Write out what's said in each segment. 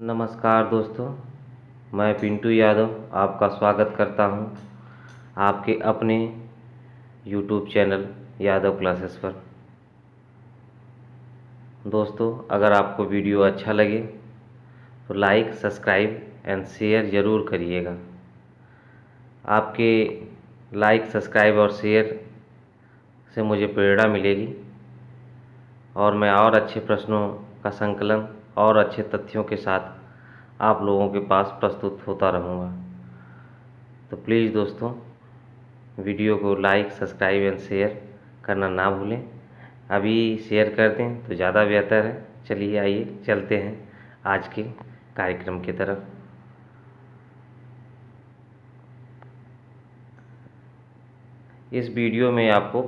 नमस्कार दोस्तों, मैं पिंटू यादव आपका स्वागत करता हूं आपके अपने यूट्यूब चैनल यादव क्लासेस पर। दोस्तों, अगर आपको वीडियो अच्छा लगे तो लाइक, सब्सक्राइब एंड शेयर ज़रूर करिएगा। आपके लाइक, सब्सक्राइब और शेयर से मुझे प्रेरणा मिलेगी और मैं और अच्छे प्रश्नों का संकलन और अच्छे तथ्यों के साथ आप लोगों के पास प्रस्तुत होता रहूँगा। तो प्लीज़ दोस्तों, वीडियो को लाइक, सब्सक्राइब एंड शेयर करना ना भूलें। अभी शेयर कर दें तो ज़्यादा बेहतर है। चलिए आइए चलते हैं आज के कार्यक्रम की तरफ। इस वीडियो में आपको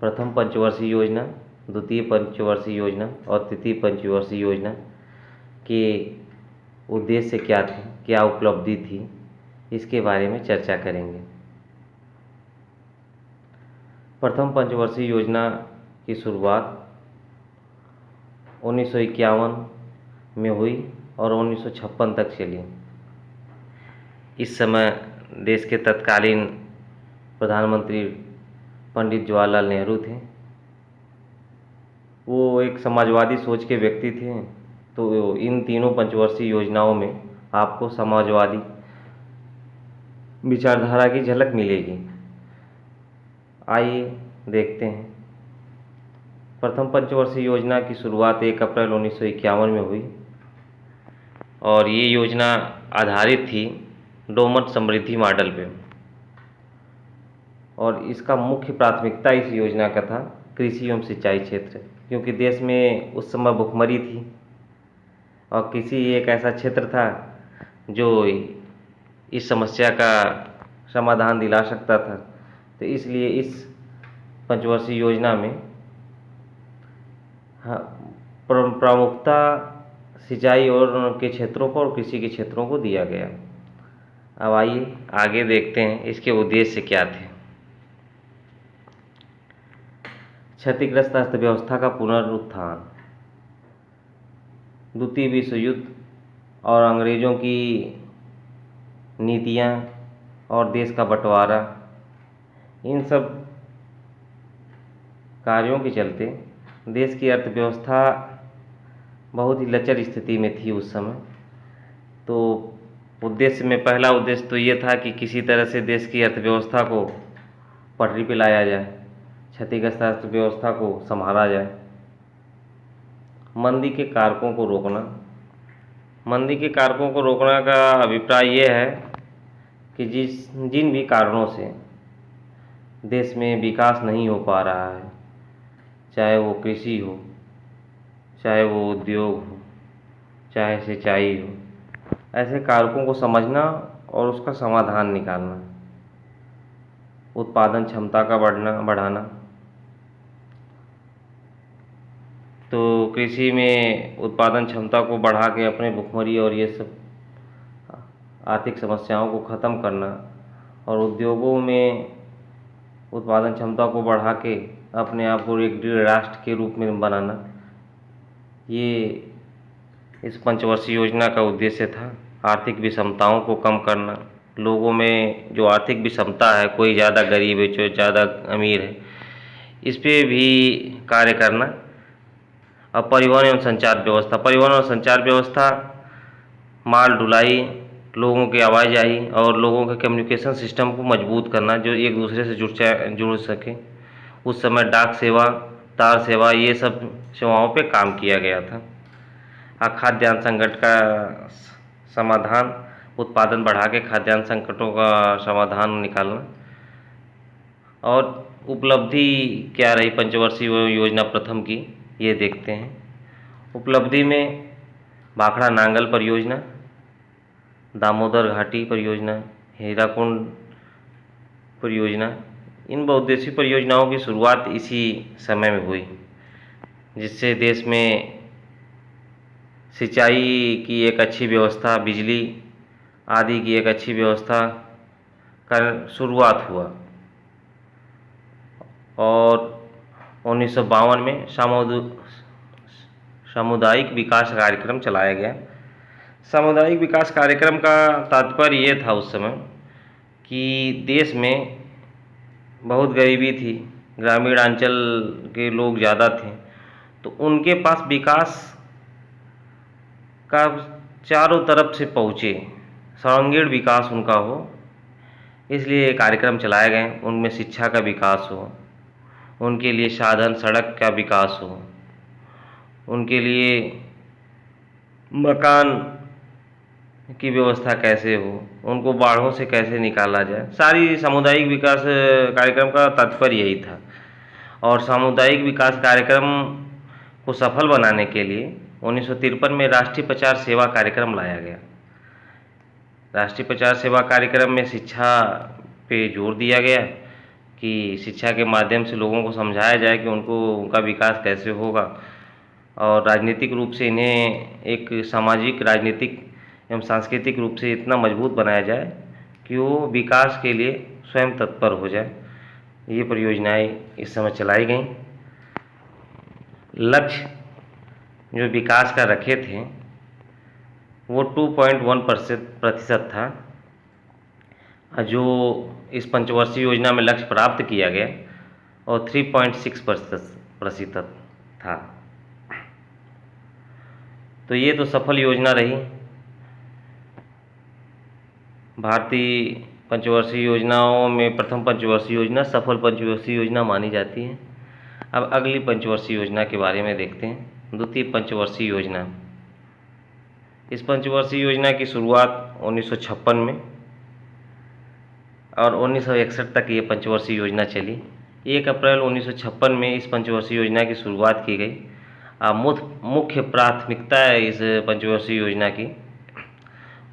प्रथम पंचवर्षीय योजना, द्वितीय पंचवर्षीय योजना और तृतीय पंचवर्षीय योजना के उद्देश्य क्या थे, क्या उपलब्धि थी, इसके बारे में चर्चा करेंगे। प्रथम पंचवर्षीय योजना की शुरुआत 1951 में हुई और 1956 तक चली। इस समय देश के तत्कालीन प्रधानमंत्री पंडित जवाहरलाल नेहरू थे। वो एक समाजवादी सोच के व्यक्ति थे, तो इन तीनों पंचवर्षीय योजनाओं में आपको समाजवादी विचारधारा की झलक मिलेगी। आइए देखते हैं। प्रथम पंचवर्षीय योजना की शुरुआत 1 अप्रैल 1951 में हुई और ये योजना आधारित थी डोमन समृद्धि मॉडल पे, और इसका मुख्य प्राथमिकता इस योजना का था कृषि एवं सिंचाई क्षेत्र, क्योंकि देश में उस समय भुखमरी थी और कृषि एक ऐसा क्षेत्र था जो इस समस्या का समाधान दिला सकता था। तो इसलिए इस पंचवर्षीय योजना में प्रमुखता सिंचाई और के क्षेत्रों को और कृषि के क्षेत्रों को दिया गया। अब आइए आगे देखते हैं इसके उद्देश्य क्या थे। क्षतिग्रस्त अर्थव्यवस्था का पुनरुत्थान, द्वितीय विश्व युद्ध और अंग्रेजों की नीतियां और देश का बंटवारा, इन सब कार्यों के चलते देश की अर्थव्यवस्था बहुत ही लचर स्थिति में थी उस समय। तो उद्देश्य में पहला उद्देश्य तो ये था कि किसी तरह से देश की अर्थव्यवस्था को पटरी पे लाया जाए, क्षतिग्रस्त अर्थव्यवस्था को संभाला जाए। मंदी के कारकों को रोकना, मंदी के कारकों को रोकने का अभिप्राय ये है कि जिन भी कारणों से देश में विकास नहीं हो पा रहा है, चाहे वो कृषि हो, चाहे वो उद्योग हो, चाहे सिंचाई हो, ऐसे कारकों को समझना और उसका समाधान निकालना। उत्पादन क्षमता का बढ़ाना, तो कृषि में उत्पादन क्षमता को बढ़ा के अपने भुखमरी और ये सब आर्थिक समस्याओं को ख़त्म करना, और उद्योगों में उत्पादन क्षमता को बढ़ा के अपने आप को एक दृढ़ राष्ट्र के रूप में बनाना, ये इस पंचवर्षीय योजना का उद्देश्य था। आर्थिक विषमताओं को कम करना, लोगों में जो आर्थिक विषमता है, कोई ज़्यादा गरीब है, कोई ज़्यादा अमीर है, इस पे भी कार्य करना। अब परिवहन एवं संचार व्यवस्था, परिवहन और संचार व्यवस्था, माल ढुलाई, लोगों की आवाजाही और लोगों के कम्युनिकेशन सिस्टम को मजबूत करना, जो एक दूसरे से जुड़ सके। उस समय डाक सेवा, तार सेवा, ये सब सेवाओं पे काम किया गया था। खाद्यान्न संकट का समाधान, उत्पादन बढ़ा के खाद्यान्न संकटों का समाधान निकालना। और उपलब्धि क्या रही पंचवर्षीय योजना प्रथम की, ये देखते हैं। उपलब्धि में भाखड़ा नांगल परियोजना, दामोदर घाटी परियोजना, हीराकुंड परियोजना, इन बहुउद्देशीय परियोजनाओं की शुरुआत इसी समय में हुई, जिससे देश में सिंचाई की एक अच्छी व्यवस्था, बिजली आदि की एक अच्छी व्यवस्था का शुरुआत हुआ। और 1952 में सामुदायिक विकास कार्यक्रम चलाया गया। सामुदायिक विकास कार्यक्रम का तात्पर्य ये था उस समय कि देश में बहुत गरीबी थी, ग्रामीण अंचल के लोग ज़्यादा थे, तो उनके पास विकास का चारों तरफ से पहुँचे, सर्वांगीण विकास उनका हो, इसलिए ये कार्यक्रम चलाए गए। उनमें शिक्षा का विकास हो, उनके लिए साधन सड़क का विकास हो, उनके लिए मकान की व्यवस्था कैसे हो, उनको बाढ़ों से कैसे निकाला जाए, सारी सामुदायिक विकास कार्यक्रम का तात्पर्य यही था। और सामुदायिक विकास कार्यक्रम को सफल बनाने के लिए 1953 में राष्ट्रीय प्रचार सेवा कार्यक्रम लाया गया। राष्ट्रीय प्रचार सेवा कार्यक्रम में शिक्षा पे जोर दिया गया कि शिक्षा के माध्यम से लोगों को समझाया जाए कि उनका विकास कैसे होगा, और राजनीतिक रूप से इन्हें एक सामाजिक, राजनीतिक एवं सांस्कृतिक रूप से इतना मजबूत बनाया जाए कि वो विकास के लिए स्वयं तत्पर हो जाए। ये परियोजनाएं इस समय चलाई गई। लक्ष्य जो विकास का रखे थे वो 2.1% था, जो इस पंचवर्षीय योजना में लक्ष्य प्राप्त किया गया, और 3.6% था। तो ये तो सफल योजना रही। भारतीय पंचवर्षीय योजनाओं में प्रथम पंचवर्षीय योजना सफल पंचवर्षीय योजना मानी जाती है। अब अगली पंचवर्षीय योजना के बारे में देखते हैं। द्वितीय पंचवर्षीय योजना। इस पंचवर्षीय योजना की शुरुआत 1956 में और 1961 तक ये पंचवर्षीय योजना चली। 1 अप्रैल 1956 में इस पंचवर्षीय योजना की शुरुआत की गई। मुख्य प्राथमिकता है इस पंचवर्षीय योजना की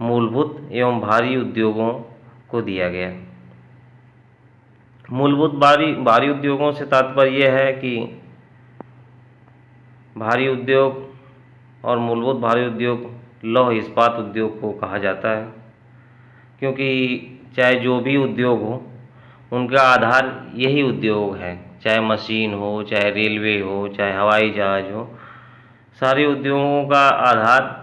मूलभूत एवं भारी उद्योगों को दिया गया। मूलभूत भारी उद्योगों से तात्पर्य यह है कि भारी उद्योग और मूलभूत भारी उद्योग लौह इस्पात उद्योग को कहा जाता है, क्योंकि चाहे जो भी उद्योग हो उनका आधार यही उद्योग है। चाहे मशीन हो, चाहे रेलवे हो, चाहे हवाई जहाज हो, सारे उद्योगों का आधार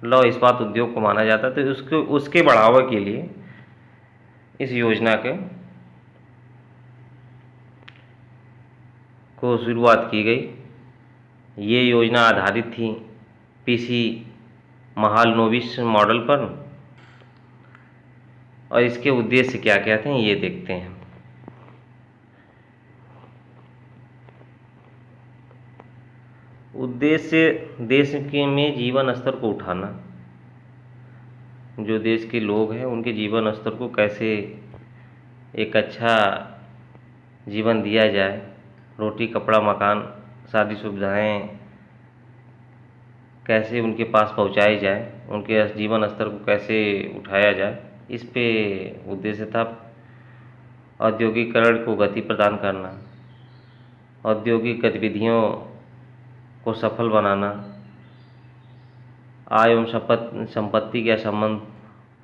लौह इस्पात उद्योग को माना जाता है। तो उसके बढ़ावा के लिए इस योजना को शुरुआत की गई। ये योजना आधारित थी पीसी महालनोबिस मॉडल पर, और इसके उद्देश्य क्या क्या थे ये देखते हैं। उद्देश्य देश के में जीवन स्तर को उठाना। जो देश के लोग हैं उनके जीवन स्तर को कैसे एक अच्छा जीवन दिया जाए, रोटी कपड़ा मकान शादी सुविधाएं कैसे उनके पास पहुंचाई जाए, उनके जीवन स्तर को कैसे उठाया जाए, इस पे उद्देश्य था। औद्योगिकरण को गति प्रदान करना, औद्योगिक गतिविधियों को सफल बनाना, आय एवं संपत्ति के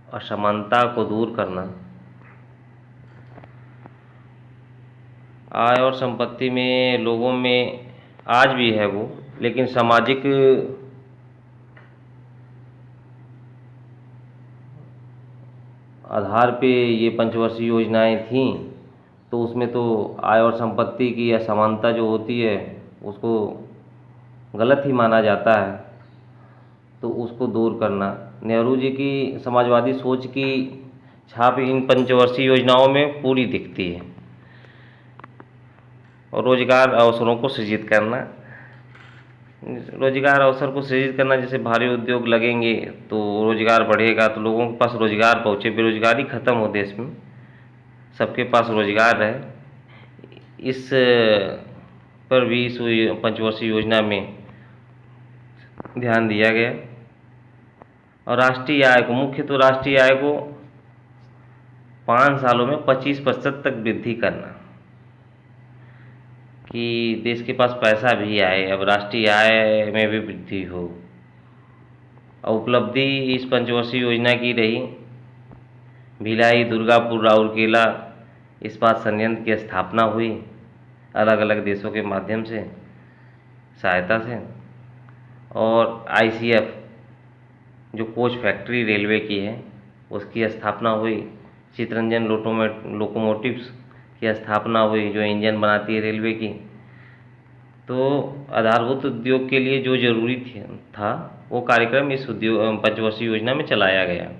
असमानता को दूर करना। आय और संपत्ति में लोगों में आज भी है वो, लेकिन सामाजिक आधार पे ये पंचवर्षीय योजनाएं थीं, तो उसमें तो आय और संपत्ति की असमानता जो होती है उसको गलत ही माना जाता है, तो उसको दूर करना। नेहरू जी की समाजवादी सोच की छाप इन पंचवर्षीय योजनाओं में पूरी दिखती है। और रोजगार अवसरों को सृजित करना। रोजगार अवसर को सृजित करना, जैसे भारी उद्योग लगेंगे तो रोजगार बढ़ेगा, तो लोगों के पास रोजगार पहुँचे, बेरोजगारी खत्म हो देश में, सबके पास रोजगार रहे। इस पर भी इस पंचवर्षीय योजना में ध्यान दिया गया। और राष्ट्रीय आय को, मुख्य तो राष्ट्रीय आय को 5 सालों में 25% तक वृद्धि करना, कि देश के पास पैसा भी आए, अब राष्ट्रीय आय में भी वृद्धि हो। और उपलब्धि इस पंचवर्षीय योजना की रही भिलाई, दुर्गापुर, राउरकेला इस्पात संयंत्र की स्थापना हुई अलग अलग देशों के माध्यम से, सहायता से। और ICF जो कोच फैक्ट्री रेलवे की है उसकी स्थापना हुई। चितरंजन लोकोमोटिव्स की स्थापना हुई जो इंजन बनाती है रेलवे की। तो आधारभूत उद्योग के लिए जो जरूरी था वो कार्यक्रम इस उद्योग पंचवर्षीय योजना में चलाया गया।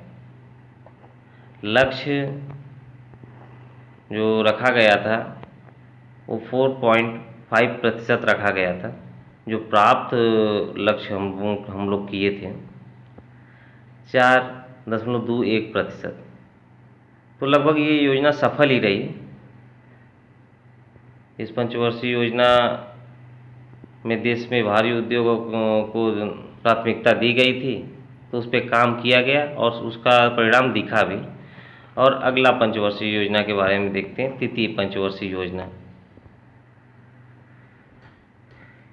लक्ष्य जो रखा गया था वो 4.5% रखा गया था। जो प्राप्त लक्ष्य हम लोग किए थे 4.21%। तो लगभग ये योजना सफल ही रही। इस पंचवर्षीय योजना में देश में भारी उद्योगों को प्राथमिकता दी गई थी, तो उस पर काम किया गया और उसका परिणाम दिखा भी। और अगला पंचवर्षीय योजना के बारे में देखते हैं, तृतीय पंचवर्षीय योजना।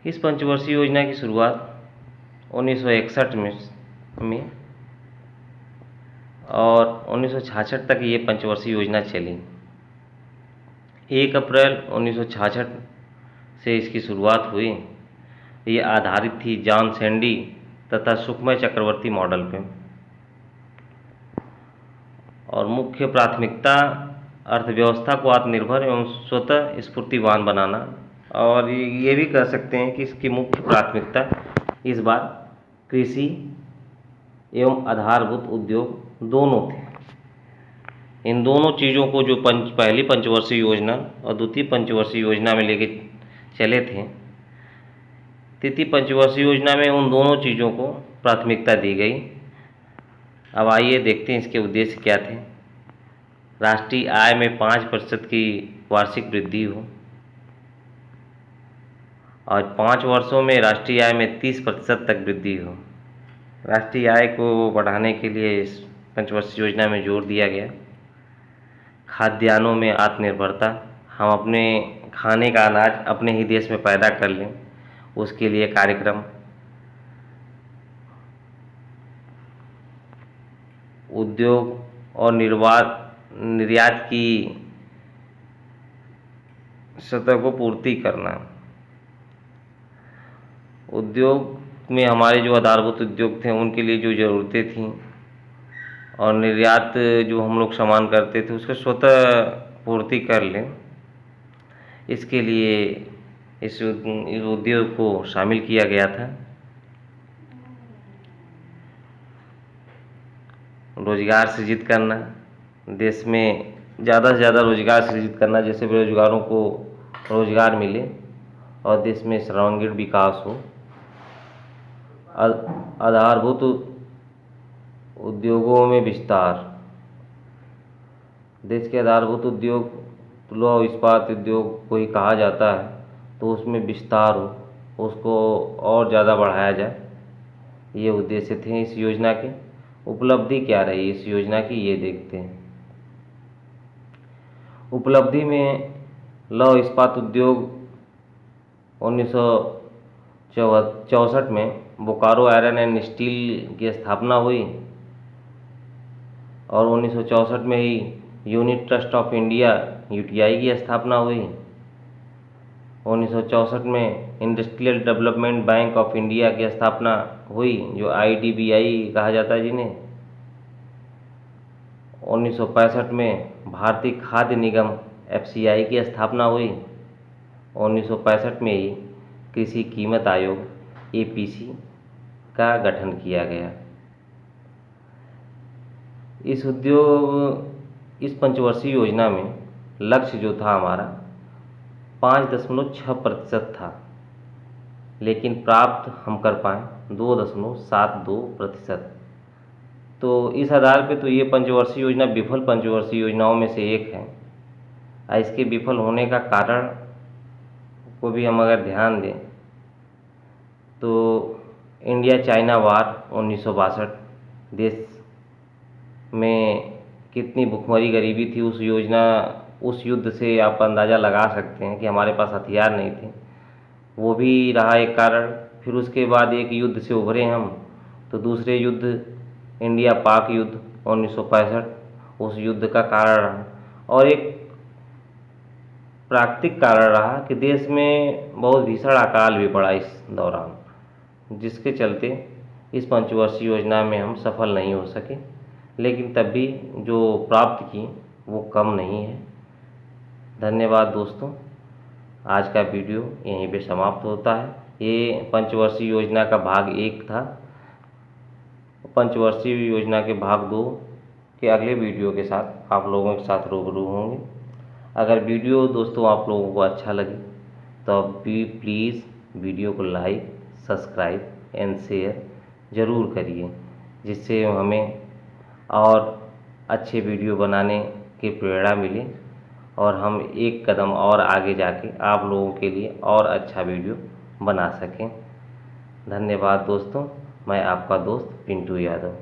इस पंचवर्षीय योजना की शुरुआत 1961 में और 1966 तक ये पंचवर्षीय योजना चली। 1 अप्रैल 1966 से इसकी शुरुआत हुई। ये आधारित थी जॉन सैंडी तथा सुखमय चक्रवर्ती मॉडल पे। और मुख्य प्राथमिकता अर्थव्यवस्था को आत्मनिर्भर एवं स्वतः स्फूर्तिवान बनाना। और ये भी कह सकते हैं कि इसकी मुख्य प्राथमिकता इस बार कृषि एवं आधारभूत उद्योग दोनों थे। इन दोनों चीज़ों को जो पहली पंचवर्षीय योजना और द्वितीय पंचवर्षीय योजना में लेके चले थे, तृतीय पंचवर्षीय योजना में उन दोनों चीज़ों को प्राथमिकता दी गई। अब आइए देखते हैं इसके उद्देश्य क्या थे। राष्ट्रीय आय में 5% की वार्षिक वृद्धि हो और 5 वर्षों में राष्ट्रीय आय में 30% तक वृद्धि हो। राष्ट्रीय आय को बढ़ाने के लिए इस पंचवर्षीय योजना में जोर दिया गया। खाद्यान्नों में आत्मनिर्भरता, हम अपने खाने का अनाज अपने ही देश में पैदा कर लें, उसके लिए कार्यक्रम। उद्योग और निर्यात की सतह को पूर्ति करना। उद्योग में हमारे जो आधारभूत उद्योग थे उनके लिए जो ज़रूरतें थीं और निर्यात जो हम लोग सामान करते थे उसको स्वतः पूर्ति कर लें, इसके लिए इस उद्योग को शामिल किया गया था। रोजगार सृजित करना, देश में ज़्यादा से ज़्यादा रोजगार सृजित करना, जैसे बेरोजगारों को रोजगार मिले और देश में सर्वांगीण विकास हो। आधारभूत उद्योगों में विस्तार, देश के आधारभूत उद्योग लौह इस्पात उद्योग को ही कहा जाता है, तो उसमें विस्तार हो, उसको और ज़्यादा बढ़ाया जाए, ये उद्देश्य थे इस योजना के। उपलब्धि क्या रही इस योजना की, ये देखते हैं। उपलब्धि में लौह इस्पात उद्योग 1964 में बोकारो आयरन एंड स्टील की स्थापना हुई और 1964 में ही unit trust of India UTI की स्थापना हुई। 1964 में industrial development bank of India की स्थापना हुई, जो आईडीबीआई कहा जाता है जिन्हें। 1965 में भारतीय खाद्य निगम एफसीआई की स्थापना हुई। 1965 में ही कृषि कीमत आयोग एपीसी का गठन किया गया। इस पंचवर्षीय योजना में लक्ष्य जो था हमारा 5.6% था, लेकिन प्राप्त हम कर पाए 2.72%। तो इस आधार पे तो ये पंचवर्षीय योजना विफल पंचवर्षीय योजनाओं में से एक है। इसके विफल होने का कारण को भी हम अगर ध्यान दें तो इंडिया चाइना वार 1962, देश में कितनी भुखमरी गरीबी थी, उस युद्ध से आप अंदाज़ा लगा सकते हैं कि हमारे पास हथियार नहीं थे, वो भी रहा एक कारण। फिर उसके बाद एक युद्ध से उभरे हम, तो दूसरे युद्ध इंडिया पाक युद्ध 1965, उस युद्ध का कारण रहा। और एक प्राकृतिक कारण रहा कि देश में बहुत भीषण अकाल भी पड़ा इस दौरान, जिसके चलते इस पंचवर्षीय योजना में हम सफल नहीं हो सके, लेकिन तब भी जो प्राप्त की वो कम नहीं है। धन्यवाद दोस्तों। आज का वीडियो यहीं पे समाप्त होता है। ये पंचवर्षीय योजना का भाग 1 था। पंचवर्षीय योजना के भाग 2 के अगले वीडियो के साथ आप लोगों के साथ रूबरू होंगे। अगर वीडियो दोस्तों आप लोगों को अच्छा लगे तो आप भी प्लीज़ वीडियो को लाइक, सब्सक्राइब एंड शेयर ज़रूर करिए, जिससे हमें और अच्छे वीडियो बनाने की प्रेरणा मिले और हम एक कदम और आगे जाके आप लोगों के लिए और अच्छा वीडियो बना सकें। धन्यवाद दोस्तों। मैं आपका दोस्त पिंटू यादव।